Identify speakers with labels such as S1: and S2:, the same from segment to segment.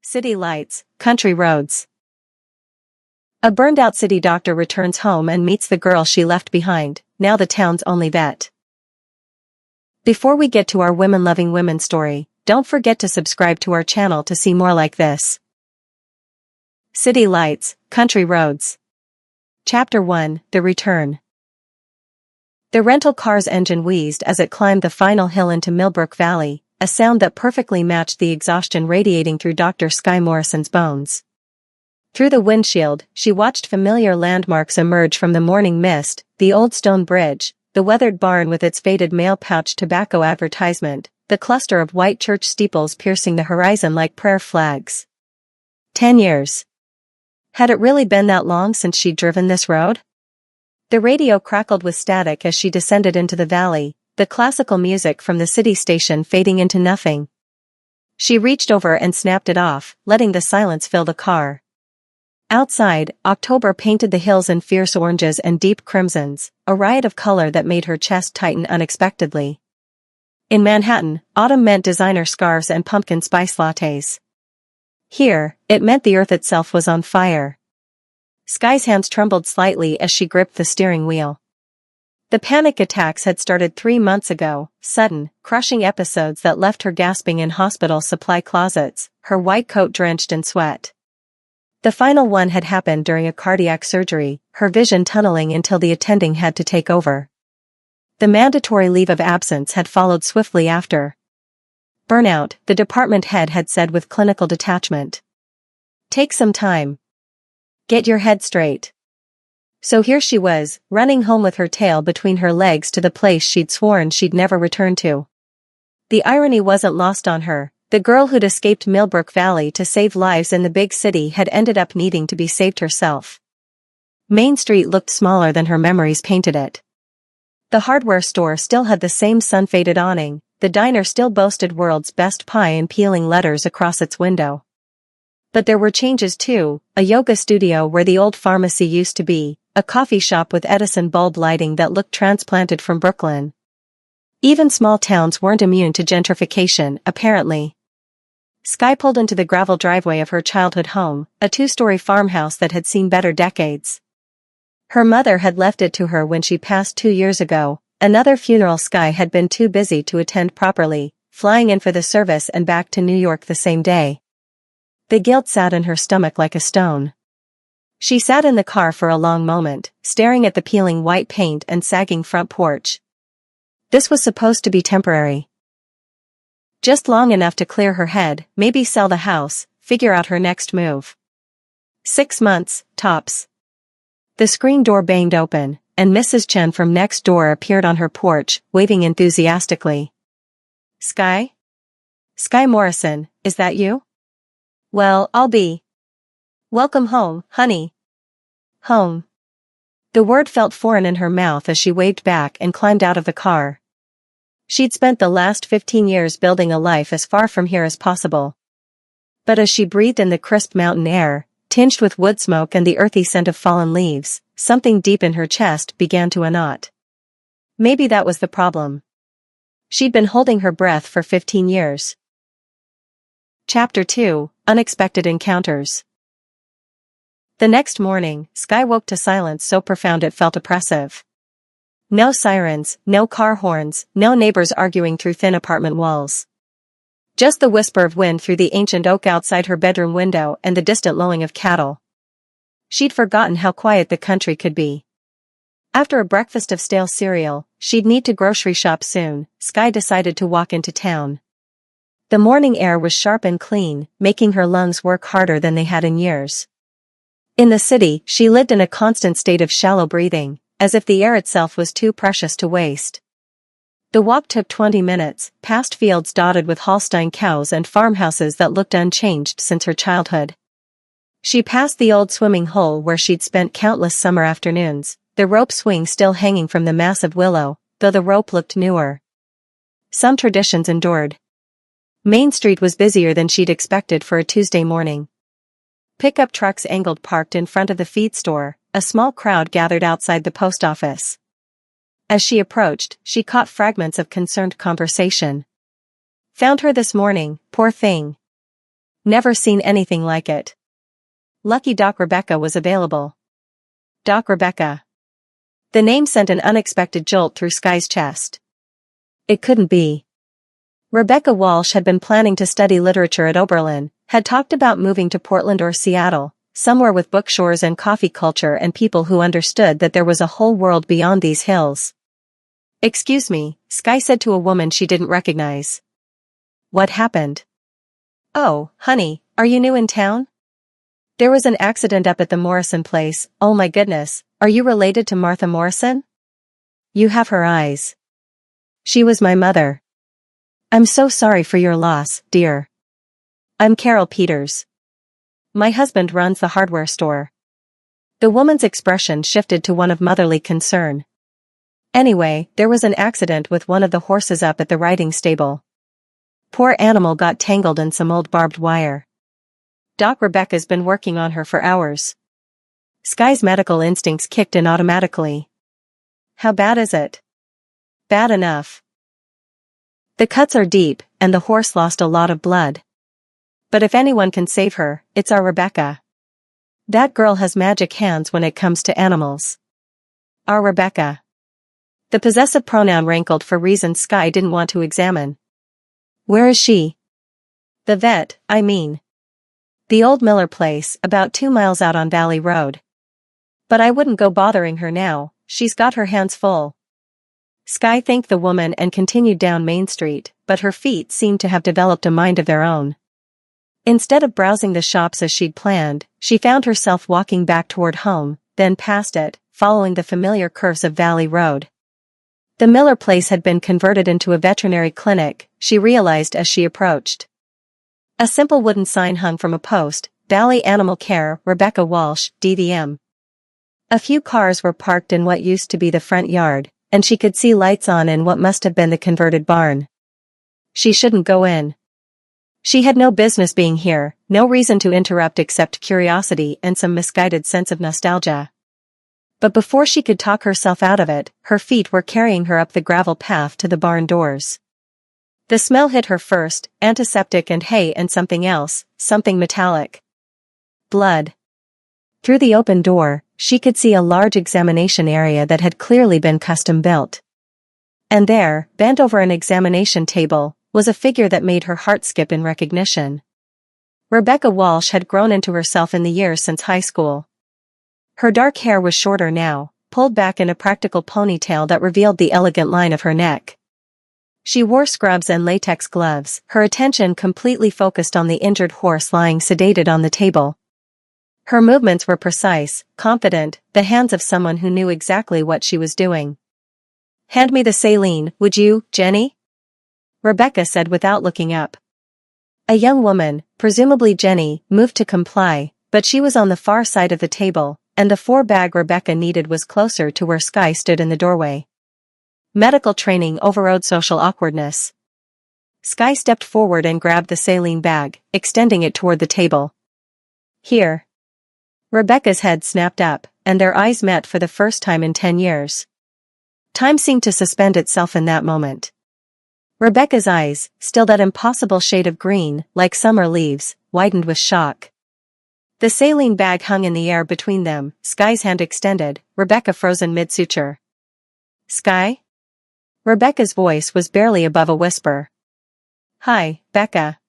S1: City lights, country roads. A burned-out city doctor returns home and meets the girl she left behind, now the town's only vet. Before we get to our women-loving women story, don't forget to subscribe to our channel to see more like this. City lights, country roads. Chapter 1, The Return. The rental car's engine wheezed as it climbed the final hill into Millbrook Valley, a sound that perfectly matched the exhaustion radiating through Dr. Skye Morrison's bones. Through the windshield, she watched familiar landmarks emerge from the morning mist: the old stone bridge, the weathered barn with its faded mail pouch tobacco advertisement, the cluster of white church steeples piercing the horizon like prayer flags. 10 years. Had it really been that long since she'd driven this road? The radio crackled with static as she descended into the valley, the classical music from the city station fading into nothing. She reached over and snapped it off, letting the silence fill the car. Outside, October painted the hills in fierce oranges and deep crimsons, a riot of color that made her chest tighten unexpectedly. In Manhattan, autumn meant designer scarves and pumpkin spice lattes. Here, it meant the earth itself was on fire. Skye's hands trembled slightly as she gripped the steering wheel. The panic attacks had started 3 months ago, sudden, crushing episodes that left her gasping in hospital supply closets, her white coat drenched in sweat. The final one had happened during a cardiac surgery, her vision tunneling until the attending had to take over. The mandatory leave of absence had followed swiftly after. Burnout, the department head had said with clinical detachment. Take some time. Get your head straight. So here she was, running home with her tail between her legs to the place she'd sworn she'd never return to. The irony wasn't lost on her. The girl who'd escaped Millbrook Valley to save lives in the big city had ended up needing to be saved herself. Main Street looked smaller than her memories painted it. The hardware store still had the same sun-faded awning, the diner still boasted world's best pie in peeling letters across its window. But there were changes too: a yoga studio where the old pharmacy used to be, a coffee shop with Edison bulb lighting that looked transplanted from Brooklyn. Even small towns weren't immune to gentrification, apparently. Skye pulled into the gravel driveway of her childhood home, a 2-story farmhouse that had seen better decades. Her mother had left it to her when she passed 2 years ago. Another funeral Skye had been too busy to attend properly, flying in for the service and back to New York the same day. The guilt sat in her stomach like a stone. She sat in the car for a long moment, staring at the peeling white paint and sagging front porch. This was supposed to be temporary. Just long enough to clear her head, maybe sell the house, figure out her next move. 6 months, tops. The screen door banged open, and Mrs. Chen from next door appeared on her porch, waving enthusiastically. Skye? Skye Morrison, is that you? Well, I'll be. Welcome home, honey. Home. The word felt foreign in her mouth as she waved back and climbed out of the car. She'd spent the last 15 years building a life as far from here as possible. But as she breathed in the crisp mountain air, tinged with wood smoke and the earthy scent of fallen leaves, something deep in her chest began to unknot. Maybe that was the problem. She'd been holding her breath for 15 years. Chapter 2, Unexpected Encounters. The next morning, Skye woke to silence so profound it felt oppressive. No sirens, no car horns, no neighbors arguing through thin apartment walls. Just the whisper of wind through the ancient oak outside her bedroom window and the distant lowing of cattle. She'd forgotten how quiet the country could be. After a breakfast of stale cereal, she'd need to grocery shop soon. Skye decided to walk into town. The morning air was sharp and clean, making her lungs work harder than they had in years. In the city, she lived in a constant state of shallow breathing, as if the air itself was too precious to waste. The walk took 20 minutes, past fields dotted with Holstein cows and farmhouses that looked unchanged since her childhood. She passed the old swimming hole where she'd spent countless summer afternoons, the rope swing still hanging from the massive willow, though the rope looked newer. Some traditions endured. Main Street was busier than she'd expected for a Tuesday morning. Pickup trucks angled parked in front of the feed store, a small crowd gathered outside the post office. As she approached, she caught fragments of concerned conversation. Found her this morning, poor thing. Never seen anything like it. Lucky Doc Rebecca was available. Doc Rebecca. The name sent an unexpected jolt through Sky's chest. It couldn't be. Rebecca Walsh had been planning to study literature at Oberlin, had talked about moving to Portland or Seattle, somewhere with bookstores and coffee culture and people who understood that there was a whole world beyond these hills. "Excuse me," Sky said to a woman she didn't recognize. "What happened?" "Oh, honey, are you new in town?" "There was an accident up at the Morrison place." "Oh my goodness, are you related to Martha Morrison?" "You have her eyes." "She was my mother." "I'm so sorry for your loss, dear." "I'm Carol Peters. My husband runs the hardware store." The woman's expression shifted to one of motherly concern. "Anyway, there was an accident with one of the horses up at the riding stable. Poor animal got tangled in some old barbed wire. Doc Rebecca's been working on her for hours." Sky's medical instincts kicked in automatically. "How bad is it?" "Bad enough. The cuts are deep, and the horse lost a lot of blood. But if anyone can save her, it's our Rebecca. That girl has magic hands when it comes to animals." "Our Rebecca." The possessive pronoun rankled for reasons Sky didn't want to examine. "Where is she?" "The vet, I mean. The old Miller place, about 2 miles out on Valley Road. But I wouldn't go bothering her now, she's got her hands full." Sky thanked the woman and continued down Main Street, but her feet seemed to have developed a mind of their own. Instead of browsing the shops as she'd planned, she found herself walking back toward home, then past it, following the familiar curves of Valley Road. The Miller place had been converted into a veterinary clinic, she realized as she approached. A simple wooden sign hung from a post, "Valley Animal Care, Rebecca Walsh, DVM." A few cars were parked in what used to be the front yard, and she could see lights on in what must have been the converted barn. She shouldn't go in. She had no business being here, no reason to interrupt except curiosity and some misguided sense of nostalgia. But before she could talk herself out of it, her feet were carrying her up the gravel path to the barn doors. The smell hit her first, antiseptic and hay and something else, something metallic. Blood. Through the open door, she could see a large examination area that had clearly been custom built. And there, bent over an examination table, was a figure that made her heart skip in recognition. Rebecca Walsh had grown into herself in the years since high school. Her dark hair was shorter now, pulled back in a practical ponytail that revealed the elegant line of her neck. She wore scrubs and latex gloves, her attention completely focused on the injured horse lying sedated on the table. Her movements were precise, confident, the hands of someone who knew exactly what she was doing. "Hand me the saline, would you, Jenny?" Rebecca said without looking up. A young woman, presumably Jenny, moved to comply, but she was on the far side of the table, and the 4-bag Rebecca needed was closer to where Sky stood in the doorway. Medical training overrode social awkwardness. Sky stepped forward and grabbed the saline bag, extending it toward the table. "Here." Rebecca's head snapped up, and their eyes met for the first time in 10 years. Time seemed to suspend itself in that moment. Rebecca's eyes, still that impossible shade of green, like summer leaves, widened with shock. The saline bag hung in the air between them, Sky's hand extended, Rebecca frozen mid-suture. "Sky?" Rebecca's voice was barely above a whisper. "Hi, Becca."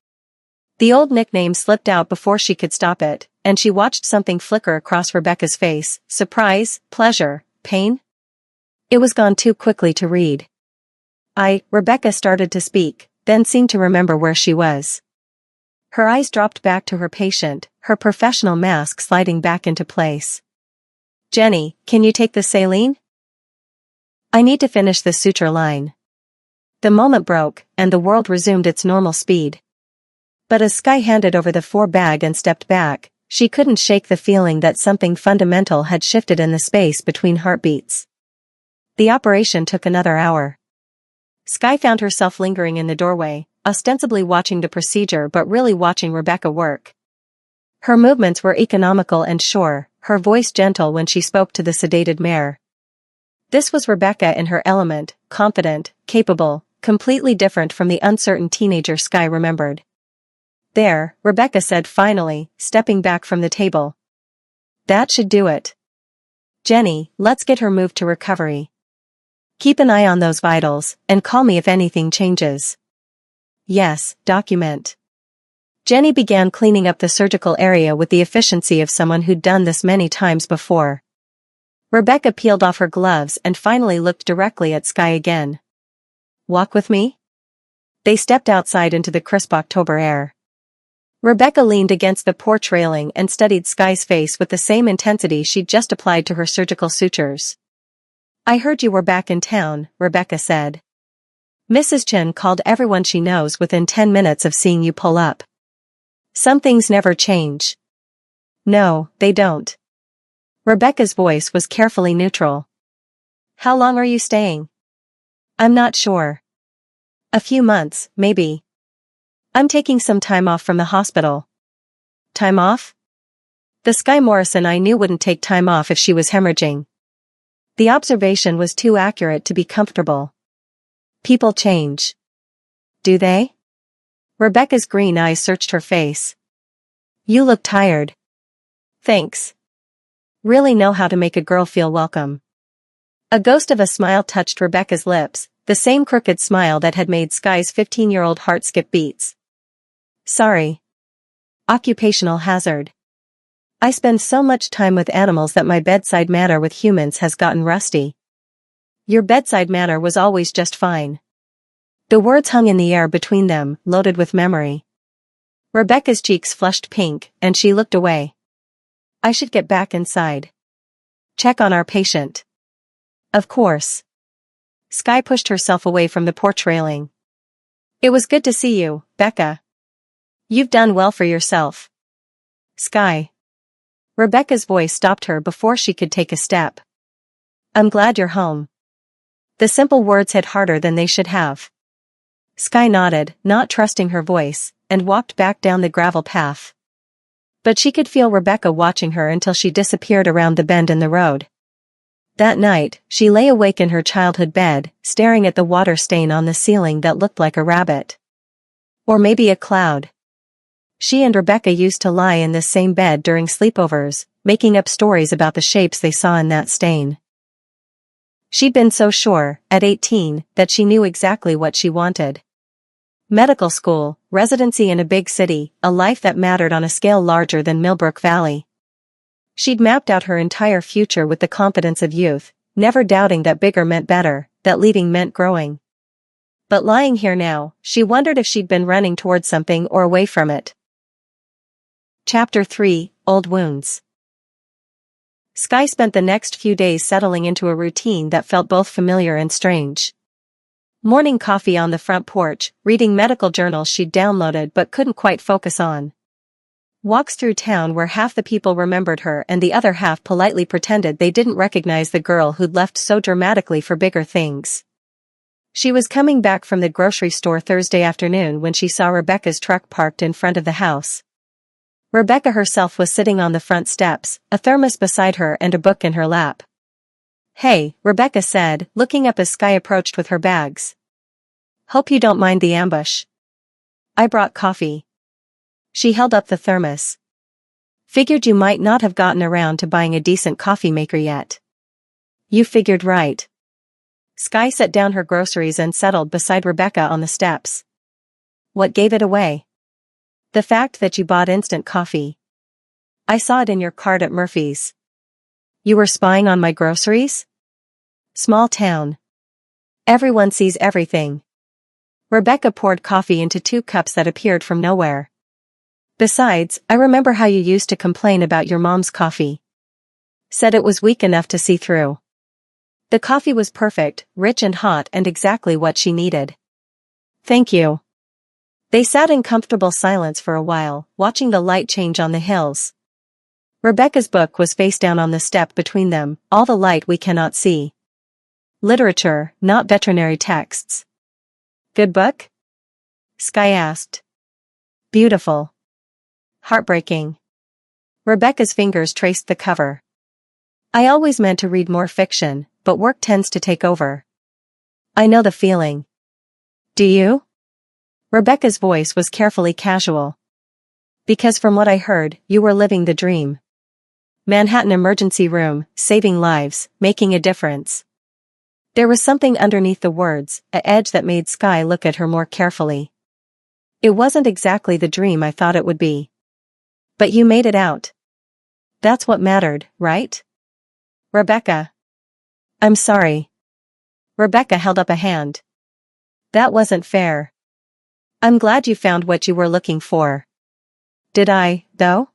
S1: The old nickname slipped out before she could stop it, and she watched something flicker across Rebecca's face, surprise, pleasure, pain. It was gone too quickly to read. Rebecca started to speak, then seemed to remember where she was. Her eyes dropped back to her patient, her professional mask sliding back into place. "Jenny, can you take the saline?" "I need to finish the suture line." The moment broke, and the world resumed its normal speed. But as Sky handed over the 4-bag and stepped back, she couldn't shake the feeling that something fundamental had shifted in the space between heartbeats. The operation took another hour. Sky found herself lingering in the doorway, ostensibly watching the procedure but really watching Rebecca work. Her movements were economical and sure, her voice gentle when she spoke to the sedated mare. This was Rebecca in her element, confident, capable, completely different from the uncertain teenager Sky remembered. There, Rebecca said finally, stepping back from the table. That should do it. Jenny, let's get her moved to recovery. Keep an eye on those vitals, and call me if anything changes. Yes, document. Jenny began cleaning up the surgical area with the efficiency of someone who'd done this many times before. Rebecca peeled off her gloves and finally looked directly at Sky again. Walk with me? They stepped outside into the crisp October air. Rebecca leaned against the porch railing and studied Sky's face with the same intensity she'd just applied to her surgical sutures. I heard you were back in town, Rebecca said. Mrs. Chen called everyone she knows within 10 minutes of seeing you pull up. Some things never change. No, they don't. Rebecca's voice was carefully neutral. How long are you staying? I'm not sure. A few months, maybe. I'm taking some time off from the hospital. Time off? The Sky Morrison I knew wouldn't take time off if she was hemorrhaging. The observation was too accurate to be comfortable. People change. Do they? Rebecca's green eyes searched her face. You look tired. Thanks. Really know how to make a girl feel welcome. A ghost of a smile touched Rebecca's lips, the same crooked smile that had made Sky's 15-year-old heart skip beats. Sorry. Occupational hazard. I spend so much time with animals that my bedside manner with humans has gotten rusty. Your bedside manner was always just fine. The words hung in the air between them, loaded with memory. Rebecca's cheeks flushed pink, and she looked away. I should get back inside. Check on our patient. Of course. Sky pushed herself away from the porch railing. It was good to see you, Becca. You've done well for yourself. Sky. Rebecca's voice stopped her before she could take a step. I'm glad you're home. The simple words hit harder than they should have. Sky nodded, not trusting her voice, and walked back down the gravel path. But she could feel Rebecca watching her until she disappeared around the bend in the road. That night, she lay awake in her childhood bed, staring at the water stain on the ceiling that looked like a rabbit. Or maybe a cloud. She and Rebecca used to lie in this same bed during sleepovers, making up stories about the shapes they saw in that stain. She'd been so sure, at 18, that she knew exactly what she wanted. Medical school, residency in a big city, a life that mattered on a scale larger than Millbrook Valley. She'd mapped out her entire future with the confidence of youth, never doubting that bigger meant better, that leaving meant growing. But lying here now, she wondered if she'd been running towards something or away from it. Chapter 3, Old Wounds. Sky spent the next few days settling into a routine that felt both familiar and strange. Morning coffee on the front porch, reading medical journals she'd downloaded but couldn't quite focus on. Walks through town where half the people remembered her and the other half politely pretended they didn't recognize the girl who'd left so dramatically for bigger things. She was coming back from the grocery store Thursday afternoon when she saw Rebecca's truck parked in front of the house. Rebecca herself was sitting on the front steps, a thermos beside her and a book in her lap. Hey, Rebecca said, looking up as Sky approached with her bags. Hope you don't mind the ambush. I brought coffee. She held up the thermos. Figured you might not have gotten around to buying a decent coffee maker yet. You figured right. Sky set down her groceries and settled beside Rebecca on the steps. What gave it away? The fact that you bought instant coffee. I saw it in your cart at Murphy's. You were spying on my groceries? Small town. Everyone sees everything. Rebecca poured coffee into 2 cups that appeared from nowhere. Besides, I remember how you used to complain about your mom's coffee. Said it was weak enough to see through. The coffee was perfect, rich and hot and exactly what she needed. Thank you. They sat in comfortable silence for a while, watching the light change on the hills. Rebecca's book was face down on the step between them, All the Light We Cannot See. Literature, not veterinary texts. Good book? Sky asked. Beautiful. Heartbreaking. Rebecca's fingers traced the cover. I always meant to read more fiction, but work tends to take over. I know the feeling. Do you? Rebecca's voice was carefully casual. Because from what I heard, you were living the dream. Manhattan emergency room, saving lives, making a difference. There was something underneath the words, an edge that made Sky look at her more carefully. It wasn't exactly the dream I thought it would be. But you made it out. That's what mattered, right? Rebecca. I'm sorry. Rebecca held up a hand. That wasn't fair. I'm glad you found what you were looking for. Did I, though?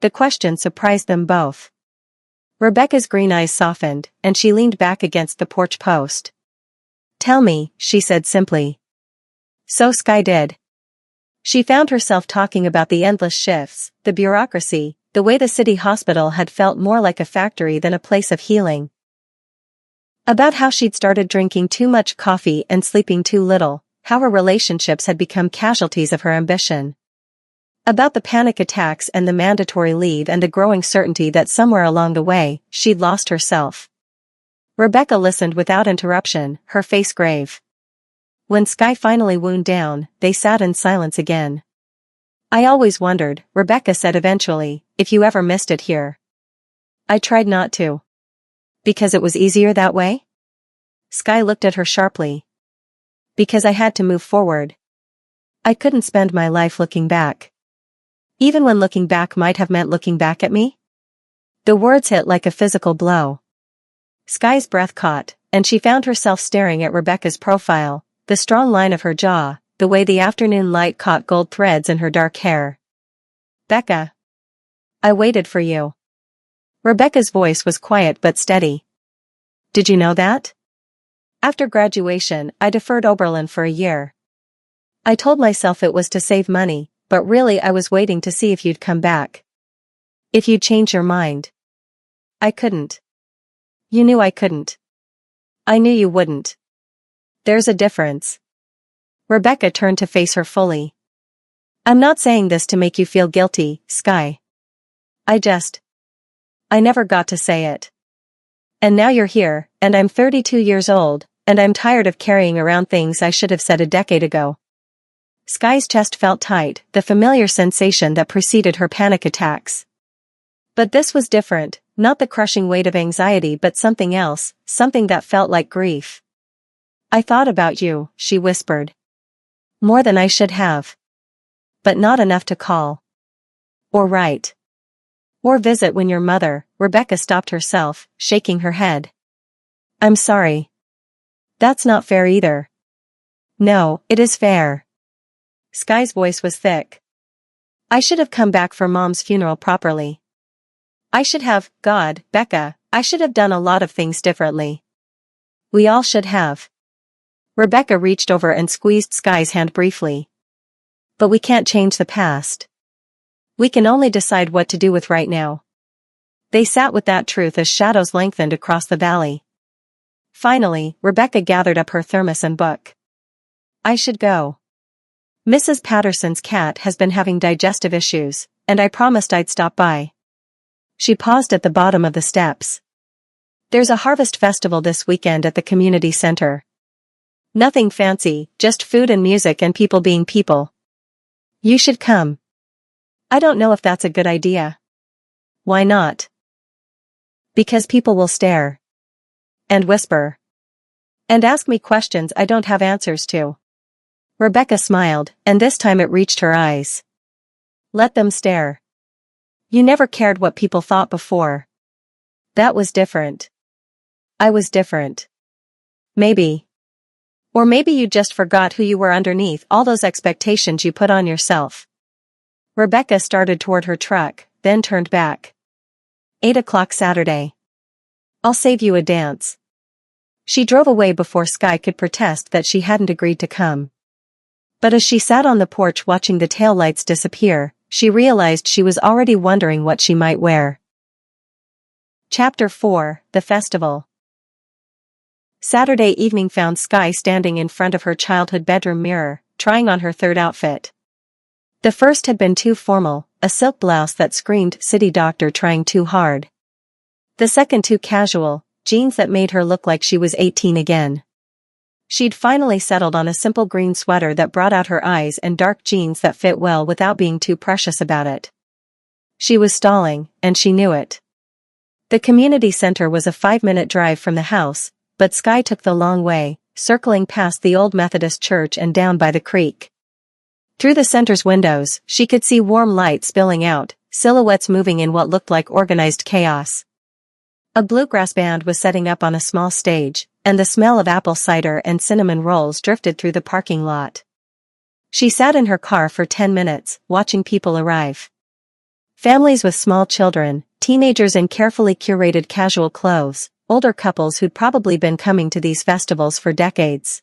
S1: The question surprised them both. Rebecca's green eyes softened, and she leaned back against the porch post. Tell me, she said simply. So Sky did. She found herself talking about the endless shifts, the bureaucracy, the way the city hospital had felt more like a factory than a place of healing. About how she'd started drinking too much coffee and sleeping too little, how her relationships had become casualties of her ambition. About the panic attacks and the mandatory leave and the growing certainty that somewhere along the way, she'd lost herself. Rebecca listened without interruption, her face grave. When Sky finally wound down, they sat in silence again. I always wondered, Rebecca said eventually, if you ever missed it here. I tried not to. Because it was easier that way? Sky looked at her sharply. Because I had to move forward. I couldn't spend my life looking back. Even when looking back might have meant looking back at me? The words hit like a physical blow. Sky's breath caught, and she found herself staring at Rebecca's profile, the strong line of her jaw, the way the afternoon light caught gold threads in her dark hair. Becca. I waited for you. Rebecca's voice was quiet but steady. Did you know that? After graduation, I deferred Oberlin for a year. I told myself it was to save money, but really I was waiting to see if you'd come back. If you'd change your mind. I couldn't. You knew I couldn't. I knew you wouldn't. There's a difference. Rebecca turned to face her fully. I'm not saying this to make you feel guilty, Sky. I never got to say it. And now you're here, and I'm 32 years old, and I'm tired of carrying around things I should have said a decade ago. Sky's chest felt tight, the familiar sensation that preceded her panic attacks. But this was different, not the crushing weight of anxiety but something else, something that felt like grief. I thought about you, she whispered. More than I should have. But not enough to call. Or write. Or visit when your mother, Rebecca stopped herself, shaking her head. I'm sorry. That's not fair either. No, it is fair. Sky's voice was thick. I should have come back for Mom's funeral properly. I should have, God, Becca, I should have done a lot of things differently. We all should have. Rebecca reached over and squeezed Sky's hand briefly. But we can't change the past. We can only decide what to do with right now. They sat with that truth as shadows lengthened across the valley. Finally, Rebecca gathered up her thermos and book. I should go. Mrs. Patterson's cat has been having digestive issues, and I promised I'd stop by. She paused at the bottom of the steps. There's a harvest festival this weekend at the community center. Nothing fancy, just food and music and people being people. You should come. I don't know if that's a good idea. Why not? Because people will stare. And whisper. And ask me questions I don't have answers to. Rebecca smiled, and this time it reached her eyes. Let them stare. You never cared what people thought before. That was different. I was different. Maybe. Or maybe you just forgot who you were underneath all those expectations you put on yourself. Rebecca started toward her truck, then turned back. 8 o'clock Saturday. I'll save you a dance. She drove away before Sky could protest that she hadn't agreed to come. But as she sat on the porch watching the taillights disappear, she realized she was already wondering what she might wear. Chapter 4, The Festival. Saturday evening found Sky standing in front of her childhood bedroom mirror, trying on her third outfit. The first had been too formal, a silk blouse that screamed city doctor trying too hard. The second too casual, jeans that made her look like she was 18 again. She'd finally settled on a simple green sweater that brought out her eyes and dark jeans that fit well without being too precious about it. She was stalling, and she knew it. The community center was a 5-minute drive from the house, but Skye took the long way, circling past the old Methodist church and down by the creek. Through the center's windows, she could see warm light spilling out, silhouettes moving in what looked like organized chaos. A bluegrass band was setting up on a small stage, and the smell of apple cider and cinnamon rolls drifted through the parking lot. She sat in her car for 10 minutes, watching people arrive. Families with small children, teenagers in carefully curated casual clothes, older couples who'd probably been coming to these festivals for decades.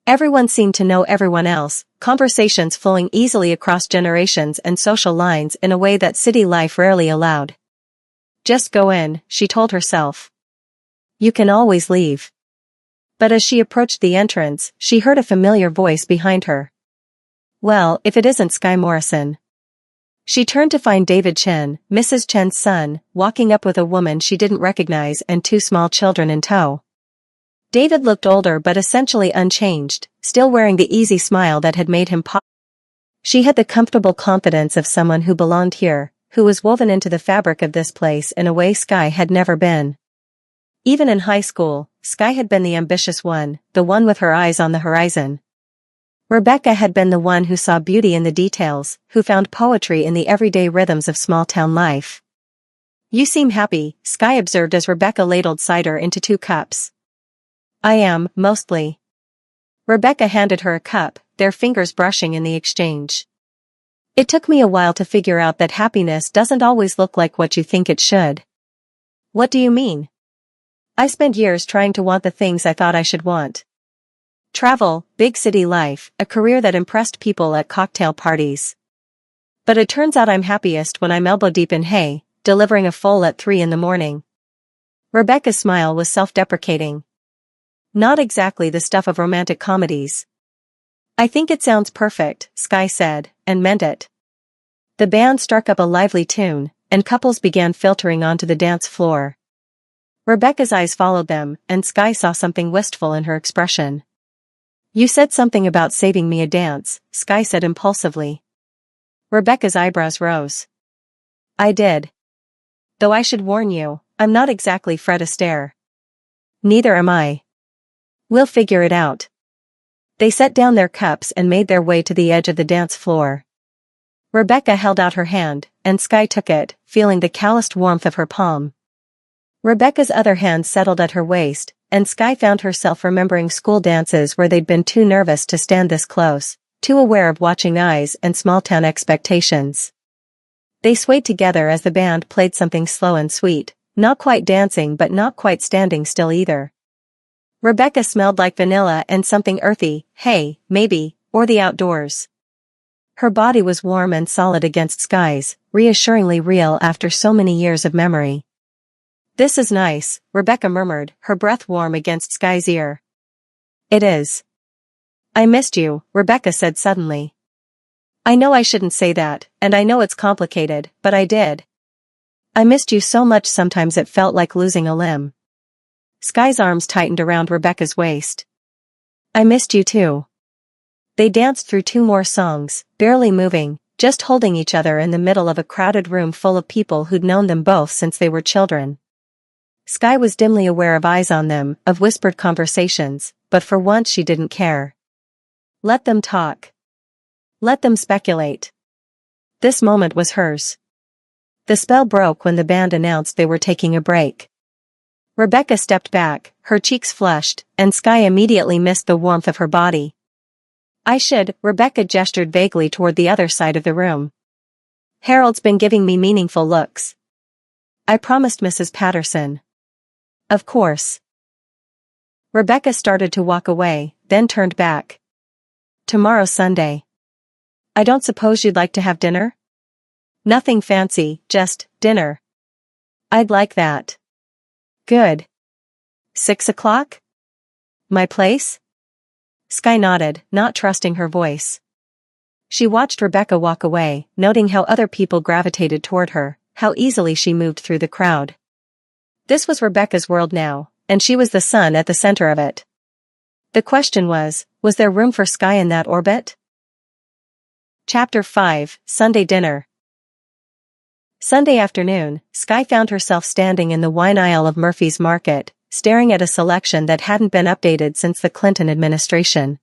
S1: Everyone seemed to know everyone else, conversations flowing easily across generations and social lines in a way that city life rarely allowed. Just go in, she told herself. You can always leave. But as she approached the entrance, she heard a familiar voice behind her. Well, if it isn't Skye Morrison. She turned to find David Chen, Mrs. Chen's son, walking up with a woman she didn't recognize and 2 small children in tow. David looked older but essentially unchanged, still wearing the easy smile that had made him pop. She had the comfortable confidence of someone who belonged here, who was woven into the fabric of this place in a way Skye had never been. Even in high school, Skye had been the ambitious one, the one with her eyes on the horizon. Rebecca had been the one who saw beauty in the details, who found poetry in the everyday rhythms of small-town life. You seem happy, Skye observed as Rebecca ladled cider into 2 cups. I am, mostly. Rebecca handed her a cup, their fingers brushing in the exchange. It took me a while to figure out that happiness doesn't always look like what you think it should. What do you mean? I spent years trying to want the things I thought I should want. Travel, big city life, a career that impressed people at cocktail parties. But it turns out I'm happiest when I'm elbow deep in hay, delivering a foal at 3 in the morning. Rebecca's smile was self-deprecating. Not exactly the stuff of romantic comedies. I think it sounds perfect, Skye said, and meant it. The band struck up a lively tune, and couples began filtering onto the dance floor. Rebecca's eyes followed them, and Skye saw something wistful in her expression. You said something about saving me a dance, Skye said impulsively. Rebecca's eyebrows rose. I did. Though I should warn you, I'm not exactly Fred Astaire. Neither am I. We'll figure it out. They set down their cups and made their way to the edge of the dance floor. Rebecca held out her hand, and Skye took it, feeling the calloused warmth of her palm. Rebecca's other hand settled at her waist, and Skye found herself remembering school dances where they'd been too nervous to stand this close, too aware of watching eyes and small-town expectations. They swayed together as the band played something slow and sweet, not quite dancing but not quite standing still either. Rebecca smelled like vanilla and something earthy, hay, maybe, or the outdoors. Her body was warm and solid against Skye's, reassuringly real after so many years of memory. This is nice, Rebecca murmured, her breath warm against Skye's ear. It is. I missed you, Rebecca said suddenly. I know I shouldn't say that, and I know it's complicated, but I did. I missed you so much sometimes it felt like losing a limb. Skye's arms tightened around Rebecca's waist. I missed you too. They danced through 2 more songs, barely moving, just holding each other in the middle of a crowded room full of people who'd known them both since they were children. Skye was dimly aware of eyes on them, of whispered conversations, but for once she didn't care. Let them talk. Let them speculate. This moment was hers. The spell broke when the band announced they were taking a break. Rebecca stepped back, her cheeks flushed, and Skye immediately missed the warmth of her body. Rebecca gestured vaguely toward the other side of the room. Harold's been giving me meaningful looks. I promised Mrs. Patterson. Of course. Rebecca started to walk away, then turned back. Tomorrow's Sunday. I don't suppose you'd like to have dinner? Nothing fancy, just dinner. I'd like that. Good. 6 o'clock? My place? Skye nodded, not trusting her voice. She watched Rebecca walk away, noting how other people gravitated toward her, how easily she moved through the crowd. This was Rebecca's world now, and she was the sun at the center of it. The question was there room for Sky in that orbit? Chapter 5, Sunday Dinner. Sunday afternoon, Sky found herself standing in the wine aisle of Murphy's Market, staring at a selection that hadn't been updated since the Clinton administration.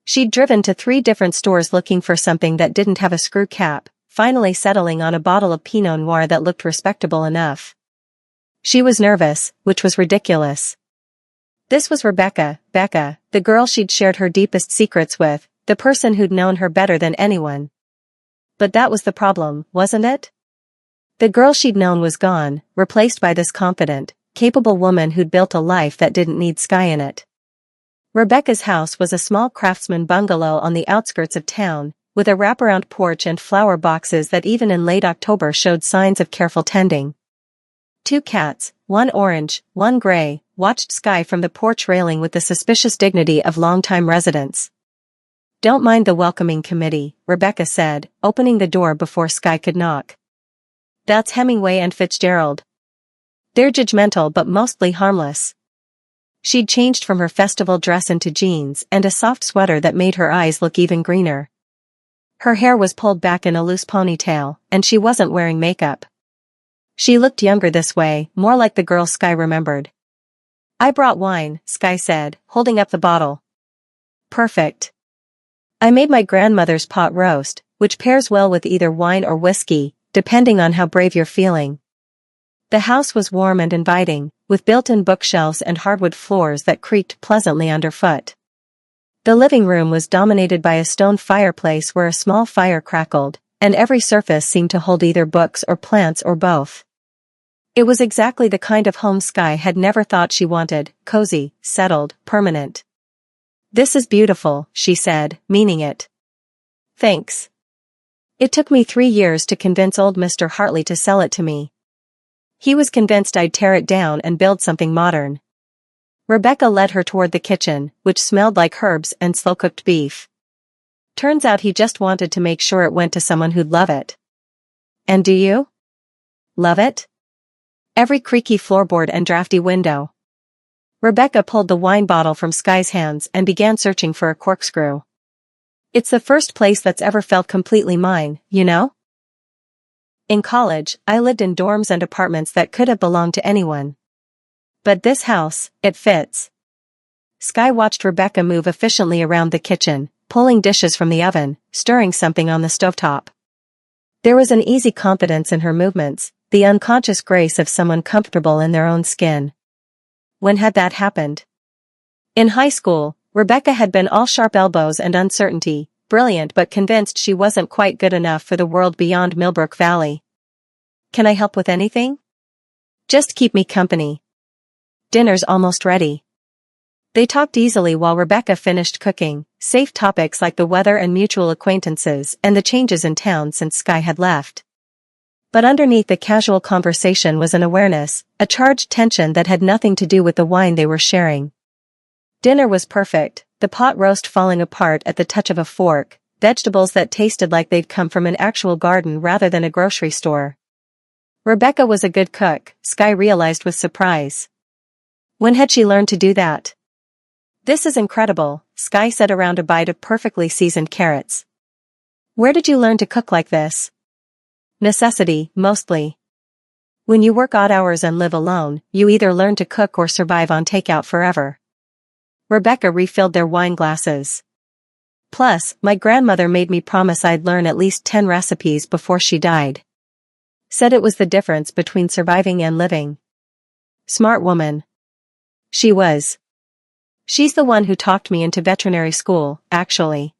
S1: She'd driven to 3 different stores looking for something that didn't have a screw cap, finally settling on a bottle of Pinot Noir that looked respectable enough. She was nervous, which was ridiculous. This was Becca, the girl she'd shared her deepest secrets with, the person who'd known her better than anyone. But that was the problem, wasn't it? The girl she'd known was gone, replaced by this confident, capable woman who'd built a life that didn't need Sky in it. Rebecca's house was a small craftsman bungalow on the outskirts of town, with a wraparound porch and flower boxes that even in late October showed signs of careful tending. 2 cats, one orange, one gray, watched Sky from the porch railing with the suspicious dignity of longtime residents. "Don't mind the welcoming committee," Rebecca said, opening the door before Sky could knock. "That's Hemingway and Fitzgerald. They're judgmental but mostly harmless." She'd changed from her festival dress into jeans and a soft sweater that made her eyes look even greener. Her hair was pulled back in a loose ponytail, and she wasn't wearing makeup. She looked younger this way, more like the girl Sky remembered. "I brought wine," Sky said, holding up the bottle. "Perfect. I made my grandmother's pot roast, which pairs well with either wine or whiskey, depending on how brave you're feeling." The house was warm and inviting, with built-in bookshelves and hardwood floors that creaked pleasantly underfoot. The living room was dominated by a stone fireplace where a small fire crackled, and every surface seemed to hold either books or plants or both. It was exactly the kind of home Sky had never thought she wanted: cozy, settled, permanent. "This is beautiful," she said, meaning it. "Thanks. It took me 3 years to convince old Mr. Hartley to sell it to me. He was convinced I'd tear it down and build something modern." Rebecca led her toward the kitchen, which smelled like herbs and slow-cooked beef. "Turns out he just wanted to make sure it went to someone who'd love it." "And do you? Love it?" "Every creaky floorboard and drafty window." Rebecca pulled the wine bottle from Sky's hands and began searching for a corkscrew. "It's the first place that's ever felt completely mine, you know? In college, I lived in dorms and apartments that could have belonged to anyone. But this house, it fits." Sky watched Rebecca move efficiently around the kitchen, pulling dishes from the oven, stirring something on the stovetop. There was an easy confidence in her movements, the unconscious grace of someone comfortable in their own skin. When had that happened? In high school, Rebecca had been all sharp elbows and uncertainty, brilliant but convinced she wasn't quite good enough for the world beyond Millbrook Valley. "Can I help with anything?" "Just keep me company. Dinner's almost ready." They talked easily while Rebecca finished cooking, safe topics like the weather and mutual acquaintances and the changes in town since Sky had left. But underneath the casual conversation was an awareness, a charged tension that had nothing to do with the wine they were sharing. Dinner was perfect, the pot roast falling apart at the touch of a fork, vegetables that tasted like they'd come from an actual garden rather than a grocery store. Rebecca was a good cook, Sky realized with surprise. When had she learned to do that? "This is incredible," Sky said around a bite of perfectly seasoned carrots. "Where did you learn to cook like this?" "Necessity, mostly. When you work odd hours and live alone, you either learn to cook or survive on takeout forever." Rebecca refilled their wine glasses. "Plus, my grandmother made me promise I'd learn at least 10 recipes before she died. Said it was the difference between surviving and living." "Smart woman." "She was. She's the one who talked me into veterinary school, actually.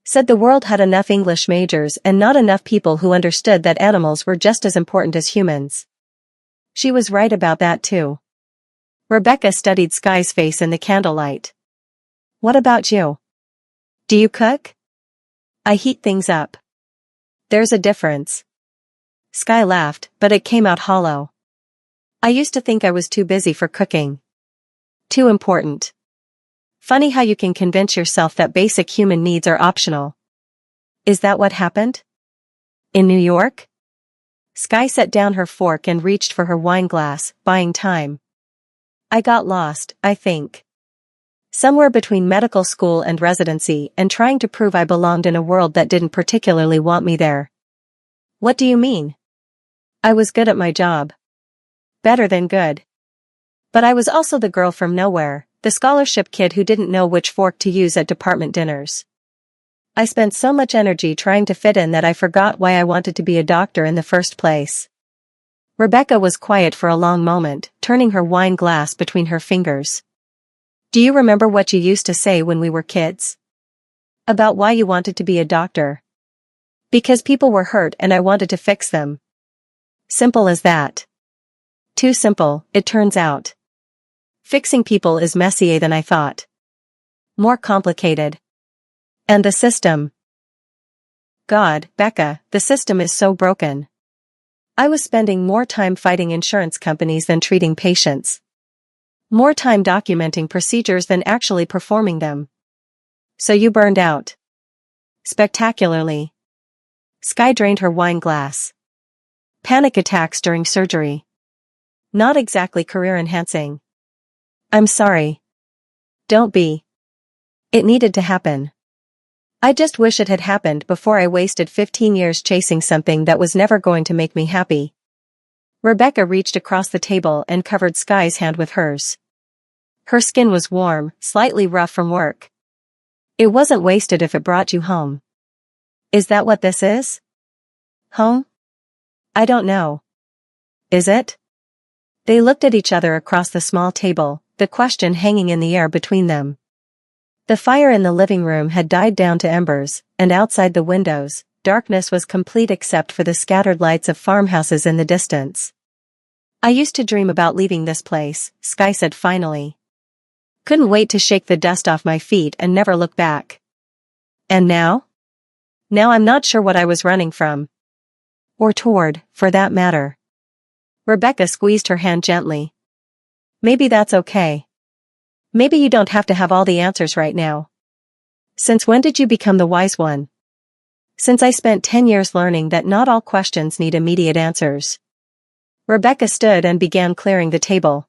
S1: Said the world had enough English majors and not enough people who understood that animals were just as important as humans. She was right about that too." Rebecca studied Sky's face in the candlelight. "What about you? Do you cook?" "I heat things up." "There's a difference." Sky laughed, but it came out hollow. "I used to think I was too busy for cooking. Too important. Funny how you can convince yourself that basic human needs are optional." "Is that what happened? In New York?" Sky set down her fork and reached for her wine glass, buying time. "I got lost, I think." Somewhere between medical school and residency and trying to prove I belonged in a world that didn't particularly want me there. What do you mean? I was good at my job. Better than good. But I was also the girl from nowhere, the scholarship kid who didn't know which fork to use at department dinners. I spent so much energy trying to fit in that I forgot why I wanted to be a doctor in the first place. Rebecca was quiet for a long moment, turning her wine glass between her fingers. Do you remember what you used to say when we were kids? About why you wanted to be a doctor? Because people were hurt and I wanted to fix them. Simple as that. Too simple, it turns out. Fixing people is messier than I thought. More complicated. And the system. God, Becca, the system is so broken. I was spending more time fighting insurance companies than treating patients. More time documenting procedures than actually performing them. So you burned out. Spectacularly. Sky drained her wine glass. Panic attacks during surgery. Not exactly career-enhancing. I'm sorry. Don't be. It needed to happen. I just wish it had happened before I wasted 15 years chasing something that was never going to make me happy. Rebecca reached across the table and covered Sky's hand with hers. Her skin was warm, slightly rough from work. It wasn't wasted if it brought you home. Is that what this is? Home? I don't know. Is it? They looked at each other across the small table, the question hanging in the air between them. The fire in the living room had died down to embers, and outside the windows, darkness was complete except for the scattered lights of farmhouses in the distance. I used to dream about leaving this place, Sky said finally. Couldn't wait to shake the dust off my feet and never look back. And now? Now I'm not sure what I was running from. Or toward, for that matter. Rebecca squeezed her hand gently. Maybe that's okay. Maybe you don't have to have all the answers right now. Since when did you become the wise one? Since I spent 10 years learning that not all questions need immediate answers. Rebecca stood and began clearing the table.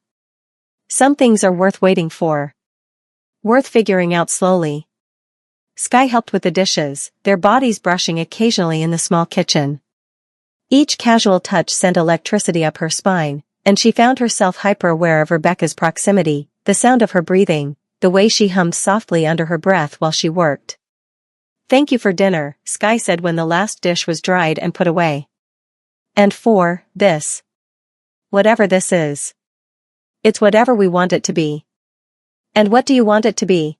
S1: Some things are worth waiting for. Worth figuring out slowly. Sky helped with the dishes, their bodies brushing occasionally in the small kitchen. Each casual touch sent electricity up her spine, and she found herself hyper-aware of Rebecca's proximity, the sound of her breathing, the way she hummed softly under her breath while she worked. Thank you for dinner, Sky said when the last dish was dried and put away. And for this. Whatever this is. It's whatever we want it to be. And what do you want it to be?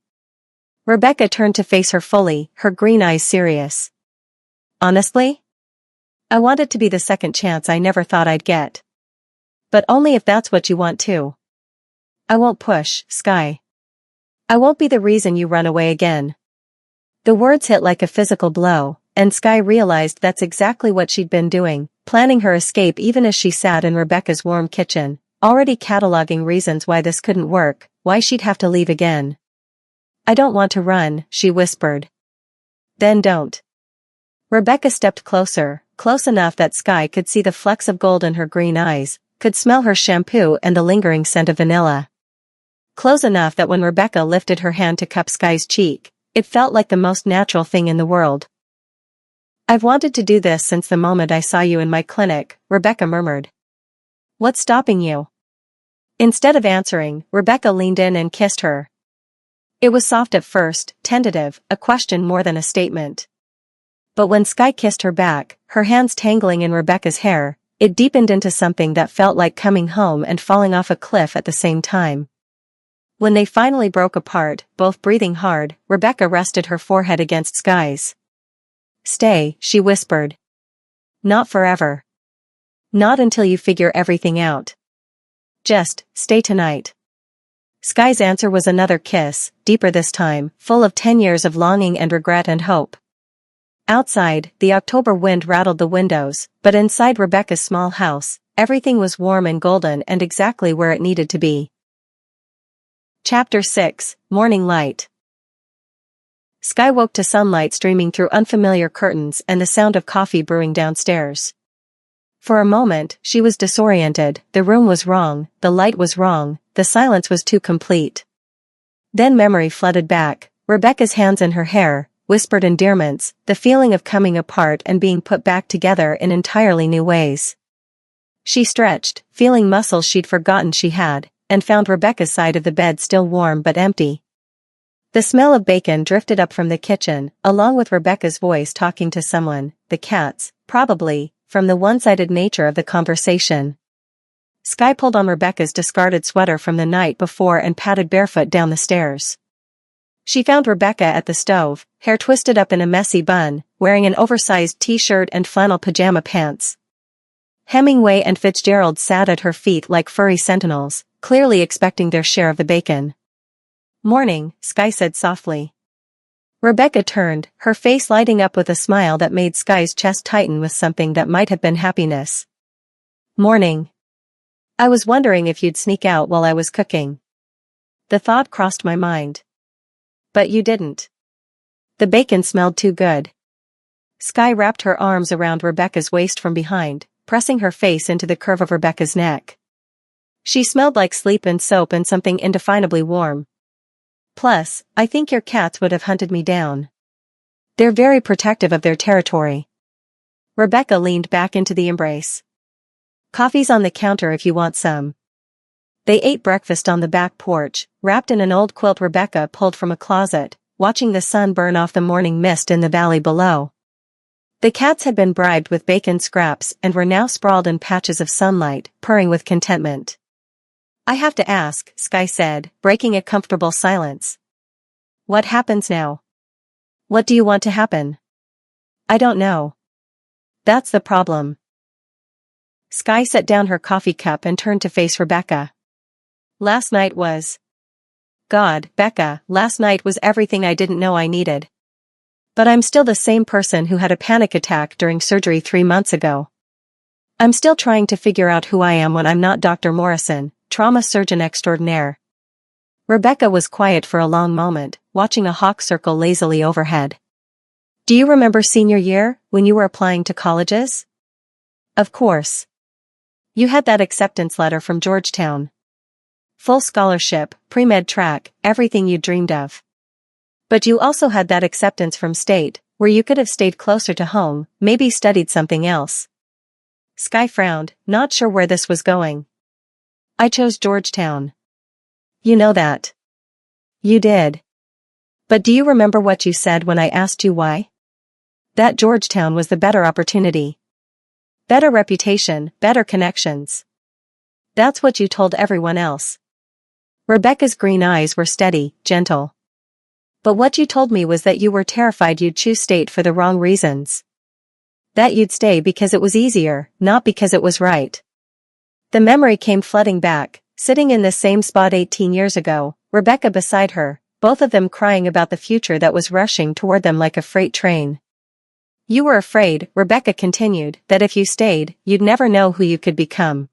S1: Rebecca turned to face her fully, her green eyes serious. Honestly? I want it to be the second chance I never thought I'd get. But only if that's what you want too. I won't push, Sky. I won't be the reason you run away again. The words hit like a physical blow, and Sky realized that's exactly what she'd been doing, planning her escape even as she sat in Rebecca's warm kitchen, already cataloging reasons why this couldn't work, why she'd have to leave again. I don't want to run, she whispered. Then don't. Rebecca stepped closer, close enough that Sky could see the flecks of gold in her green eyes, could smell her shampoo and the lingering scent of vanilla. Close enough that when Rebecca lifted her hand to cup Sky's cheek, it felt like the most natural thing in the world. I've wanted to do this since the moment I saw you in my clinic, Rebecca murmured. What's stopping you? Instead of answering, Rebecca leaned in and kissed her. It was soft at first, tentative, a question more than a statement. But when Sky kissed her back, her hands tangling in Rebecca's hair, it deepened into something that felt like coming home and falling off a cliff at the same time. When they finally broke apart, both breathing hard, Rebecca rested her forehead against Sky's. Stay, she whispered. Not forever. Not until you figure everything out. Just, stay tonight. Sky's answer was another kiss, deeper this time, full of 10 years of longing and regret and hope. Outside, the October wind rattled the windows, but inside Rebecca's small house, everything was warm and golden and exactly where it needed to be. Chapter 6, Morning Light. Sky woke to sunlight streaming through unfamiliar curtains and the sound of coffee brewing downstairs. For a moment, she was disoriented, the room was wrong, the light was wrong, the silence was too complete. Then memory flooded back, Rebecca's hands in her hair, whispered endearments, the feeling of coming apart and being put back together in entirely new ways. She stretched, feeling muscles she'd forgotten she had, and found Rebecca's side of the bed still warm but empty. The smell of bacon drifted up from the kitchen, along with Rebecca's voice talking to someone, the cats, probably, from the one-sided nature of the conversation. Skye pulled on Rebecca's discarded sweater from the night before and padded barefoot down the stairs. She found Rebecca at the stove, hair twisted up in a messy bun, wearing an oversized t-shirt and flannel pajama pants. Hemingway and Fitzgerald sat at her feet like furry sentinels, clearly expecting their share of the bacon. "Morning," Skye said softly. Rebecca turned, her face lighting up with a smile that made Skye's chest tighten with something that might have been happiness. "Morning. I was wondering if you'd sneak out while I was cooking. The thought crossed my mind. But you didn't. The bacon smelled too good." Skye wrapped her arms around Rebecca's waist from behind, pressing her face into the curve of Rebecca's neck. She smelled like sleep and soap and something indefinably warm. "Plus, I think your cats would have hunted me down. They're very protective of their territory." Rebecca leaned back into the embrace. "Coffee's on the counter if you want some." They ate breakfast on the back porch, wrapped in an old quilt Rebecca pulled from a closet, watching the sun burn off the morning mist in the valley below. The cats had been bribed with bacon scraps and were now sprawled in patches of sunlight, purring with contentment. "I have to ask," Skye said, breaking a comfortable silence. "What happens now? What do you want to happen?" "I don't know. That's the problem." Skye set down her coffee cup and turned to face Rebecca. "Last night was... God, Becca, last night was everything I didn't know I needed. But I'm still the same person who had a panic attack during surgery 3 months ago. I'm still trying to figure out who I am when I'm not Dr. Morrison, trauma surgeon extraordinaire." Rebecca was quiet for a long moment, watching a hawk circle lazily overhead. "Do you remember senior year, when you were applying to colleges?" "Of course. You had that acceptance letter from Georgetown. Full scholarship, pre-med track, everything you dreamed of. But you also had that acceptance from state, where you could have stayed closer to home, maybe studied something else." Skye frowned, not sure where this was going. "I chose Georgetown. You know that." "You did. But do you remember what you said when I asked you why?" "That Georgetown was the better opportunity. Better reputation, better connections. That's what you told everyone else." Rebecca's green eyes were steady, gentle. "But what you told me was that you were terrified you'd choose state for the wrong reasons. That you'd stay because it was easier, not because it was right." The memory came flooding back, sitting in the same spot 18 years ago, Rebecca beside her, both of them crying about the future that was rushing toward them like a freight train. "You were afraid," Rebecca continued, "that if you stayed, you'd never know who you could become.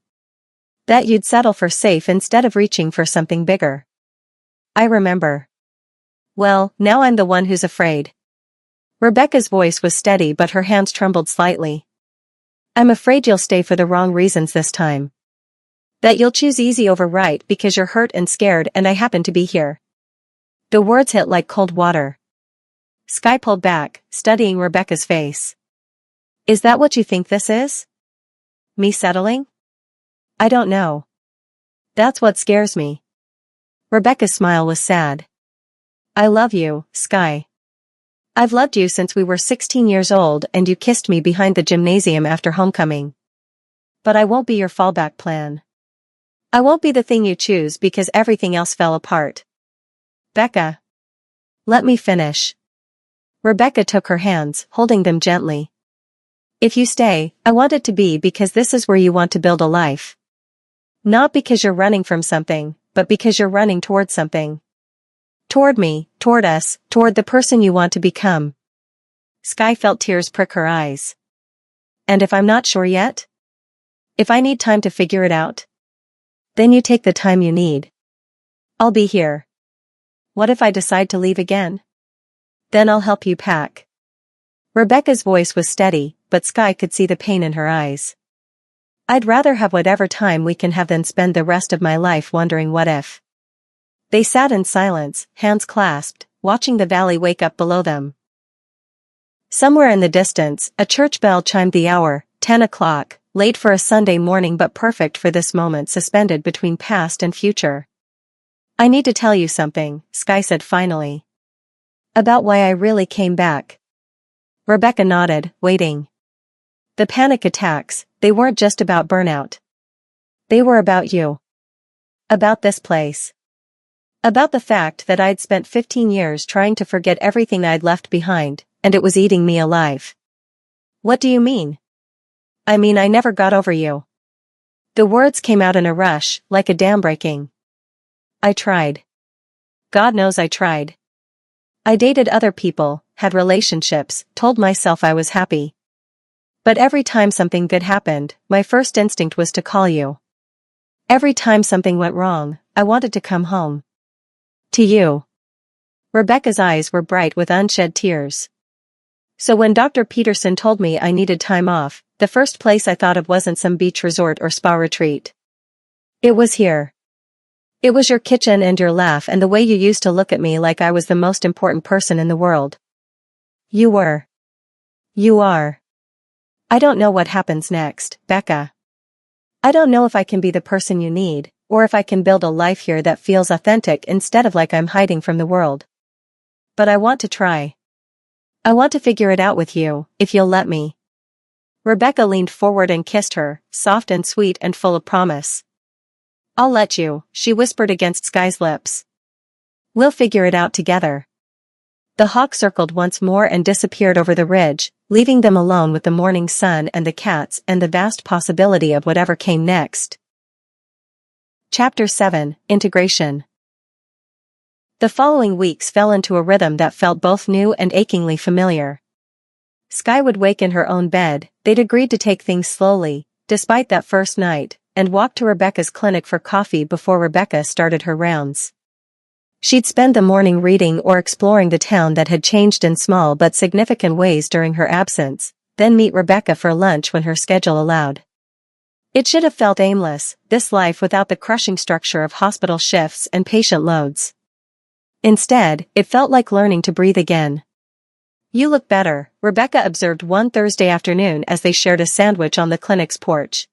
S1: That you'd settle for safe instead of reaching for something bigger." "I remember." "Well, now I'm the one who's afraid." Rebecca's voice was steady but her hands trembled slightly. "I'm afraid you'll stay for the wrong reasons this time. That you'll choose easy over right because you're hurt and scared and I happen to be here." The words hit like cold water. Skye pulled back, studying Rebecca's face. "Is that what you think this is? Me settling? I don't know. That's what scares me." Rebecca's smile was sad. "I love you, Skye. I've loved you since we were 16 years old and you kissed me behind the gymnasium after homecoming. But I won't be your fallback plan. I won't be the thing you choose because everything else fell apart." "Becca. Let me finish." Rebecca took her hands, holding them gently. "If you stay, I want it to be because this is where you want to build a life. Not because you're running from something, but because you're running toward something. Toward me, toward us, toward the person you want to become." Skye felt tears prick her eyes. "And if I'm not sure yet? If I need time to figure it out? Then you take the time you need. I'll be here. What if I decide to leave again? Then I'll help you pack." Rebecca's voice was steady, but Skye could see the pain in her eyes. "I'd rather have whatever time we can have than spend the rest of my life wondering what if." They sat in silence, hands clasped, watching the valley wake up below them. Somewhere in the distance, a church bell chimed the hour, 10 o'clock, late for a Sunday morning but perfect for this moment suspended between past and future. "I need to tell you something," Sky said finally. "About why I really came back." Rebecca nodded, waiting. The panic attacks, they weren't just about burnout. They were about you. About this place. About the fact that I'd spent 15 years trying to forget everything I'd left behind, and it was eating me alive. "What do you mean?" "I mean I never got over you." The words came out in a rush, like a dam breaking. "I tried. God knows I tried. I dated other people, had relationships, told myself I was happy. But every time something good happened, my first instinct was to call you. Every time something went wrong, I wanted to come home. To you." Rebecca's eyes were bright with unshed tears. "So when Dr. Peterson told me I needed time off, the first place I thought of wasn't some beach resort or spa retreat. It was here. It was your kitchen and your laugh and the way you used to look at me like I was the most important person in the world. You were. You are. I don't know what happens next, Becca. I don't know if I can be the person you need, or if I can build a life here that feels authentic instead of like I'm hiding from the world. But I want to try. I want to figure it out with you, if you'll let me." Rebecca leaned forward and kissed her, soft and sweet and full of promise. "I'll let you," she whispered against Sky's lips. "We'll figure it out together." The hawk circled once more and disappeared over the ridge, leaving them alone with the morning sun and the cats and the vast possibility of whatever came next. Chapter 7, Integration. The following weeks fell into a rhythm that felt both new and achingly familiar. Sky would wake in her own bed, they'd agreed to take things slowly, despite that first night, and walk to Rebecca's clinic for coffee before Rebecca started her rounds. She'd spend the morning reading or exploring the town that had changed in small but significant ways during her absence, then meet Rebecca for lunch when her schedule allowed. It should have felt aimless, this life without the crushing structure of hospital shifts and patient loads. Instead, it felt like learning to breathe again. "You look better," Rebecca observed one Thursday afternoon as they shared a sandwich on the clinic's porch.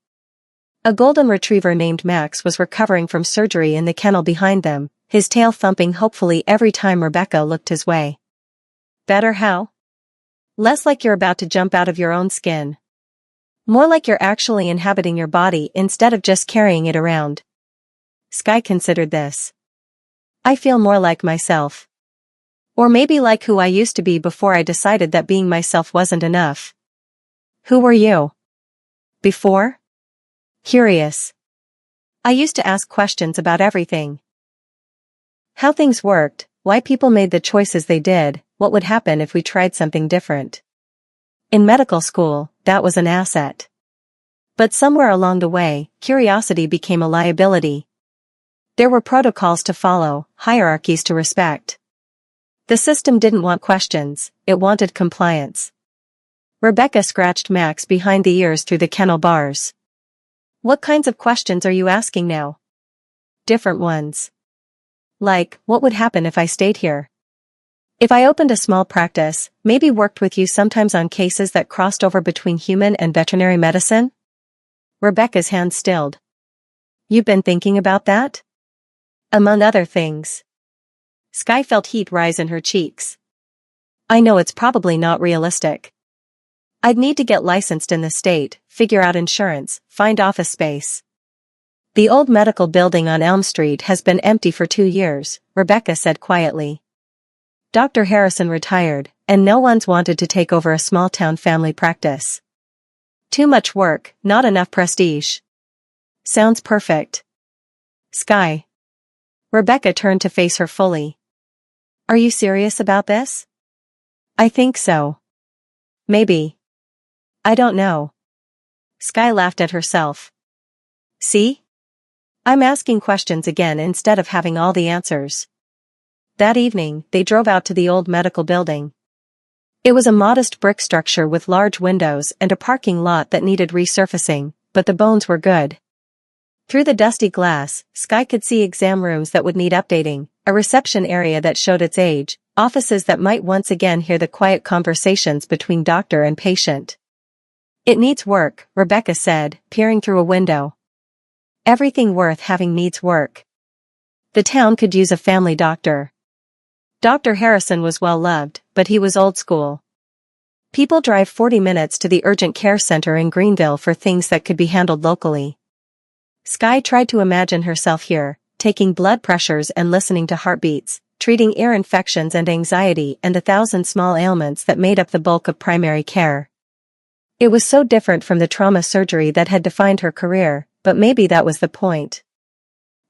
S1: A golden retriever named Max was recovering from surgery in the kennel behind them, his tail thumping hopefully every time Rebecca looked his way. "Better how?" "Less like you're about to jump out of your own skin. More like you're actually inhabiting your body instead of just carrying it around." Sky considered this. "I feel more like myself. Or maybe like who I used to be before I decided that being myself wasn't enough." "Who were you before?" "Curious. I used to ask questions about everything. How things worked, why people made the choices they did, what would happen if we tried something different. In medical school, that was an asset. But somewhere along the way, curiosity became a liability. There were protocols to follow, hierarchies to respect. The system didn't want questions, it wanted compliance." Rebecca scratched Max behind the ears through the kennel bars. "What kinds of questions are you asking now?" "Different ones. Like, what would happen if I stayed here? If I opened a small practice, maybe worked with you sometimes on cases that crossed over between human and veterinary medicine?" Rebecca's hand stilled. "You've been thinking about that?" "Among other things." Sky felt heat rise in her cheeks. "I know it's probably not realistic. I'd need to get licensed in the state, figure out insurance, find office space. The old medical building on Elm Street has been empty for 2 years, Rebecca said quietly. Dr. Harrison retired, and no one's wanted to take over a small-town family practice. Too much work, not enough prestige. Sounds perfect. Sky. Rebecca turned to face her fully. Are you serious about this? I think so. Maybe. I don't know. Sky laughed at herself. See? I'm asking questions again instead of having all the answers. That evening, they drove out to the old medical building. It was a modest brick structure with large windows and a parking lot that needed resurfacing, but the bones were good. Through the dusty glass, Sky could see exam rooms that would need updating, a reception area that showed its age, offices that might once again hear the quiet conversations between doctor and patient. "It needs work," Rebecca said, peering through a window. "Everything worth having needs work. The town could use a family doctor." Dr. Harrison was well loved, but he was old school. People drive 40 minutes to the urgent care center in Greenville for things that could be handled locally. Sky tried to imagine herself here, taking blood pressures and listening to heartbeats, treating ear infections and anxiety and the 1,000 small ailments that made up the bulk of primary care. It was so different from the trauma surgery that had defined her career, but maybe that was the point.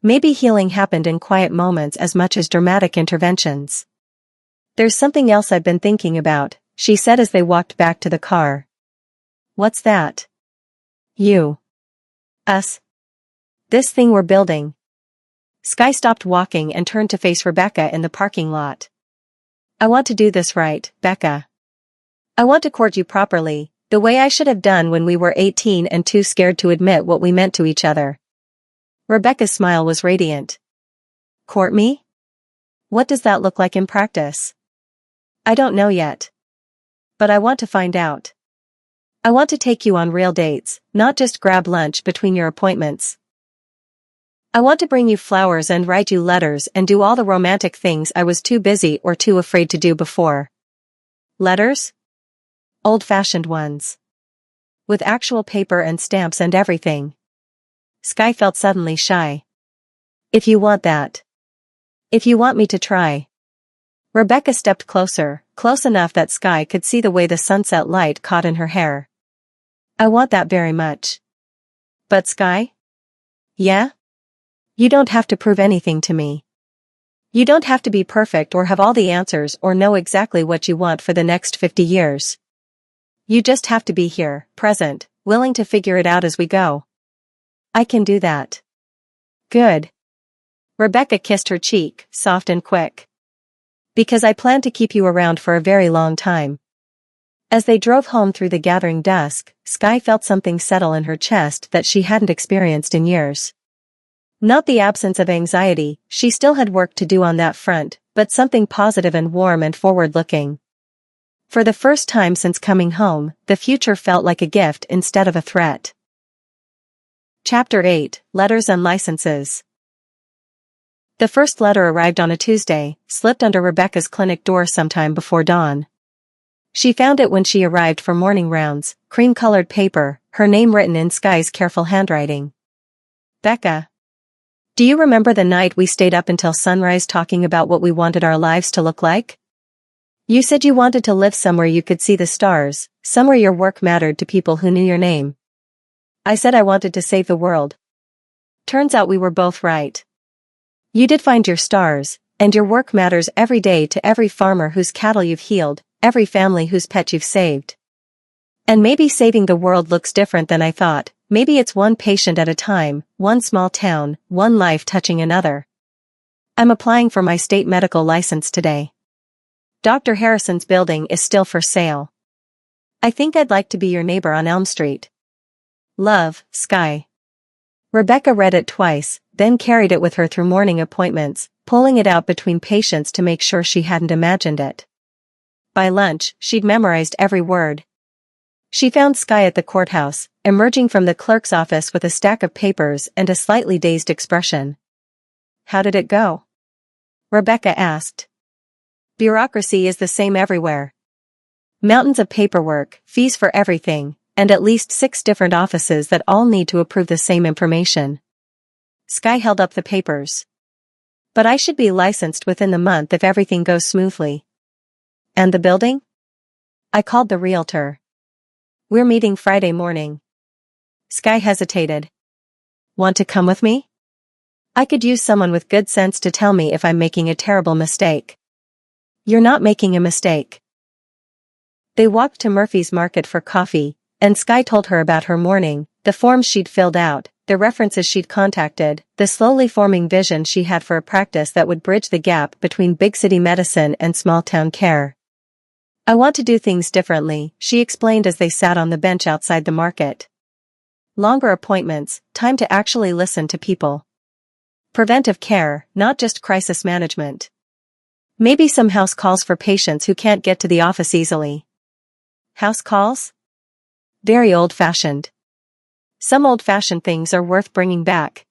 S1: Maybe healing happened in quiet moments as much as dramatic interventions. "There's something else I've been thinking about," she said as they walked back to the car. "What's that?" "You. Us. This thing we're building." Sky stopped walking and turned to face Rebecca in the parking lot. "I want to do this right, Becca. I want to court you properly, the way I should have done when we were 18 and too scared to admit what we meant to each other." Rebecca's smile was radiant. "Court me? What does that look like in practice?" "I don't know yet. But I want to find out. I want to take you on real dates, not just grab lunch between your appointments. I want to bring you flowers and write you letters and do all the romantic things I was too busy or too afraid to do before." "Letters?" "Old-fashioned ones. With actual paper and stamps and everything." Sky felt suddenly shy. "If you want that. If you want me to try." Rebecca stepped closer, close enough that Sky could see the way the sunset light caught in her hair. "I want that very much." "But Sky?" "Yeah? You don't have to prove anything to me. You don't have to be perfect or have all the answers or know exactly what you want for the next 50 years. You just have to be here, present, willing to figure it out as we go." "I can do that." "Good." Rebecca kissed her cheek, soft and quick. "Because I plan to keep you around for a very long time." As they drove home through the gathering dusk, Sky felt something settle in her chest that she hadn't experienced in years. Not the absence of anxiety, she still had work to do on that front, but something positive and warm and forward-looking. For the first time since coming home, the future felt like a gift instead of a threat. Chapter 8, Letters and Licenses. The first letter arrived on a Tuesday, slipped under Rebecca's clinic door sometime before dawn. She found it when she arrived for morning rounds, cream-colored paper, her name written in Sky's careful handwriting. "Becca. Do you remember the night we stayed up until sunrise talking about what we wanted our lives to look like? You said you wanted to live somewhere you could see the stars, somewhere your work mattered to people who knew your name. I said I wanted to save the world. Turns out we were both right. You did find your stars, and your work matters every day to every farmer whose cattle you've healed, every family whose pet you've saved. And maybe saving the world looks different than I thought, maybe it's one patient at a time, one small town, one life touching another. I'm applying for my state medical license today. Dr. Harrison's building is still for sale. I think I'd like to be your neighbor on Elm Street. Love, Sky." Rebecca read it twice, then carried it with her through morning appointments, pulling it out between patients to make sure she hadn't imagined it. By lunch, she'd memorized every word. She found Sky at the courthouse, emerging from the clerk's office with a stack of papers and a slightly dazed expression. "How did it go?" Rebecca asked. "Bureaucracy is the same everywhere. Mountains of paperwork, fees for everything, and at least 6 different offices that all need to approve the same information." Sky held up the papers. "But I should be licensed within the month if everything goes smoothly." "And the building?" I called the realtor. "We're meeting Friday morning." Sky hesitated. "Want to come with me? I could use someone with good sense to tell me if I'm making a terrible mistake." "You're not making a mistake." They walked to Murphy's Market for coffee, and Sky told her about her morning, the forms she'd filled out, the references she'd contacted, the slowly forming vision she had for a practice that would bridge the gap between big city medicine and small-town care. "I want to do things differently," she explained as they sat on the bench outside the market. longer appointments, time to actually listen to people. Preventive care, not just crisis management. Maybe some house calls for patients who can't get to the office easily. House calls? Very old-fashioned. Some old-fashioned things are worth bringing back.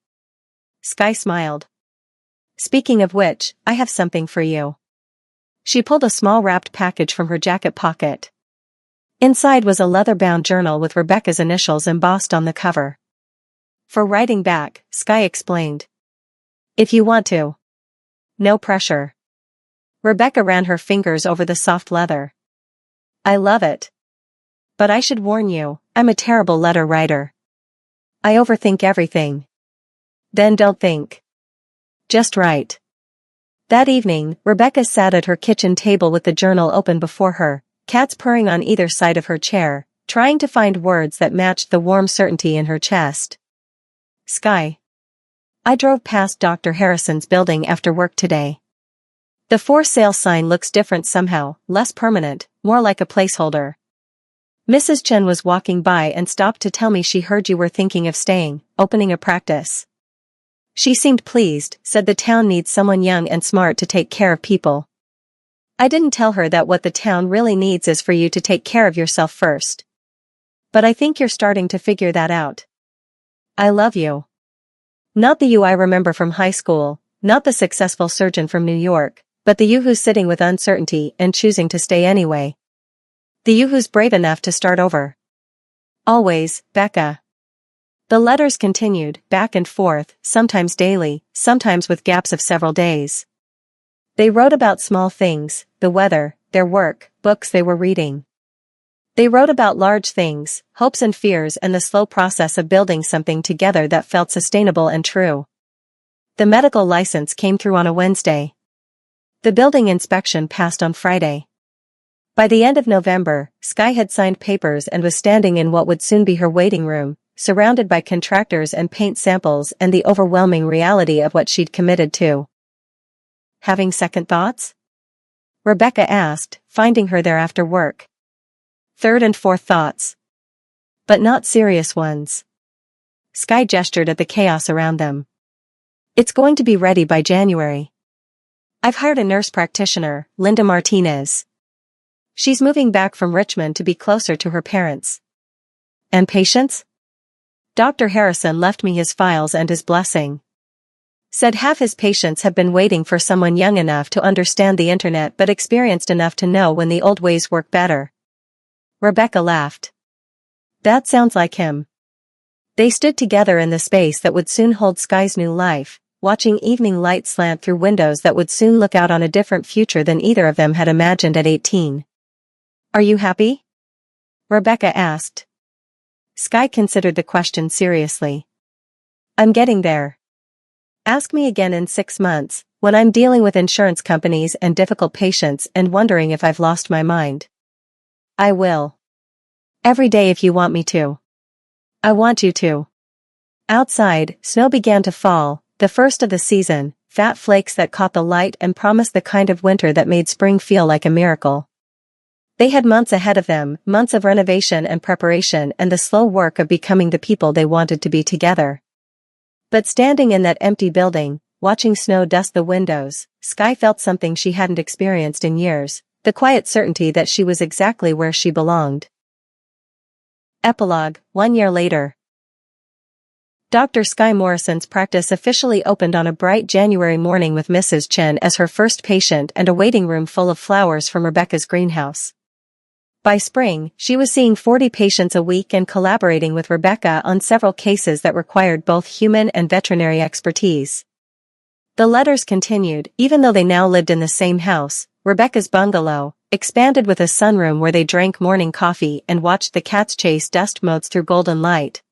S1: Sky smiled. Speaking of which, I have something for you. She pulled a small wrapped package from her jacket pocket. Inside was a leather-bound journal with Rebecca's initials embossed on the cover. For writing back, Sky explained. If you want to. No pressure. Rebecca ran her fingers over the soft leather. I love it. But I should warn you, I'm a terrible letter writer. I overthink everything. Then don't think. Just write. That evening, Rebecca sat at her kitchen table with the journal open before her, cats purring on either side of her chair, trying to find words that matched the warm certainty in her chest. Sky. I drove past Dr. Harrison's building after work today. The for sale sign looks different somehow, less permanent, more like a placeholder. Mrs. Chen was walking by and stopped to tell me she heard you were thinking of staying, opening a practice. She seemed pleased, said the town needs someone young and smart to take care of people. I didn't tell her that what the town really needs is for you to take care of yourself first. But I think you're starting to figure that out. I love you. Not the you I remember from high school, not the successful surgeon from New York, but the you who's sitting with uncertainty and choosing to stay anyway. The you who's brave enough to start over. Always, Becca. The letters continued, back and forth, sometimes daily, sometimes with gaps of several days. They wrote about small things, the weather, their work, books they were reading. They wrote about large things, hopes and fears and the slow process of building something together that felt sustainable and true. The medical license came through on a Wednesday. The building inspection passed on Friday. By the end of November, Sky had signed papers and was standing in what would soon be her waiting room, surrounded by contractors and paint samples and the overwhelming reality of what she'd committed to. Having second thoughts? Rebecca asked, finding her there after work. Third and fourth thoughts. But not serious ones. Sky gestured at the chaos around them. It's going to be ready by January. I've hired a nurse practitioner, Linda Martinez. She's moving back from Richmond to be closer to her parents. And patients? Dr. Harrison left me his files and his blessing. Said half his patients have been waiting for someone young enough to understand the internet but experienced enough to know when the old ways work better. Rebecca laughed. That sounds like him. They stood together in the space that would soon hold Sky's new life, watching evening light slant through windows that would soon look out on a different future than either of them had imagined at 18. Are you happy? Rebecca asked. Sky considered the question seriously. I'm getting there. Ask me again in 6 months, when I'm dealing with insurance companies and difficult patients and wondering if I've lost my mind. I will. Every day if you want me to. I want you to. Outside, snow began to fall, the first of the season, fat flakes that caught the light and promised the kind of winter that made spring feel like a miracle. They had months ahead of them, months of renovation and preparation and the slow work of becoming the people they wanted to be together. But standing in that empty building, watching snow dust the windows, Sky felt something she hadn't experienced in years, the quiet certainty that she was exactly where she belonged. Epilogue, 1 year later. Dr. Sky Morrison's practice officially opened on a bright January morning with Mrs. Chen as her first patient and a waiting room full of flowers from Rebecca's greenhouse. By spring, she was seeing 40 patients a week and collaborating with Rebecca on several cases that required both human and veterinary expertise. The letters continued, even though they now lived in the same house, Rebecca's bungalow, expanded with a sunroom where they drank morning coffee and watched the cats chase dust motes through golden light.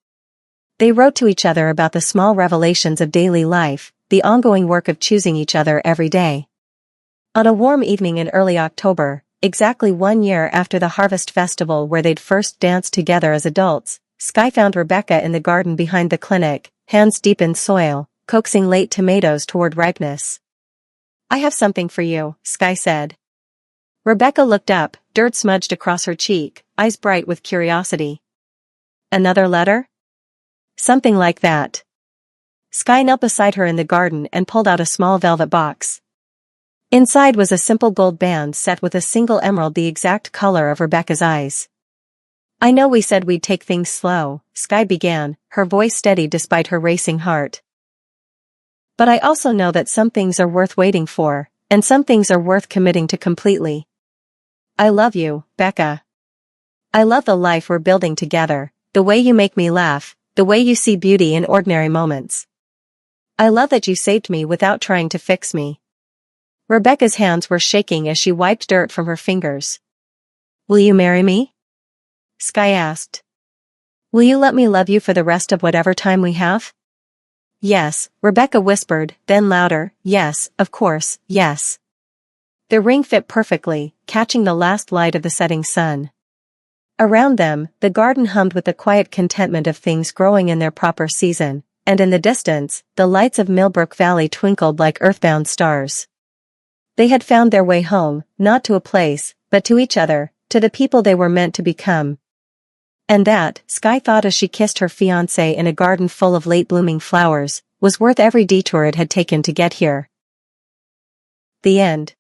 S1: They wrote to each other about the small revelations of daily life, the ongoing work of choosing each other every day. On a warm evening in early October, exactly 1 year after the Harvest Festival where they'd first danced together as adults, Sky found Rebecca in the garden behind the clinic, hands deep in soil, coaxing late tomatoes toward ripeness. I have something for you, Sky said. Rebecca looked up, dirt smudged across her cheek, eyes bright with curiosity. Another letter? Something like that. Sky knelt beside her in the garden and pulled out a small velvet box. Inside was a simple gold band set with a single emerald the exact color of Rebecca's eyes. I know we said we'd take things slow, Sky began, her voice steady despite her racing heart. But I also know that some things are worth waiting for, and some things are worth committing to completely. I love you, Becca. I love the life we're building together, the way you make me laugh, the way you see beauty in ordinary moments. I love that you saved me without trying to fix me. Rebecca's hands were shaking as she wiped dirt from her fingers. Will you marry me? Sky asked. Will you let me love you for the rest of whatever time we have? Yes, Rebecca whispered, then louder, yes, of course, yes. The ring fit perfectly, catching the last light of the setting sun. Around them, the garden hummed with the quiet contentment of things growing in their proper season, and in the distance, the lights of Millbrook Valley twinkled like earthbound stars. They had found their way home, not to a place, but to each other, to the people they were meant to become. And that, Sky thought as she kissed her fiancé in a garden full of late-blooming flowers, was worth every detour it had taken to get here. The end.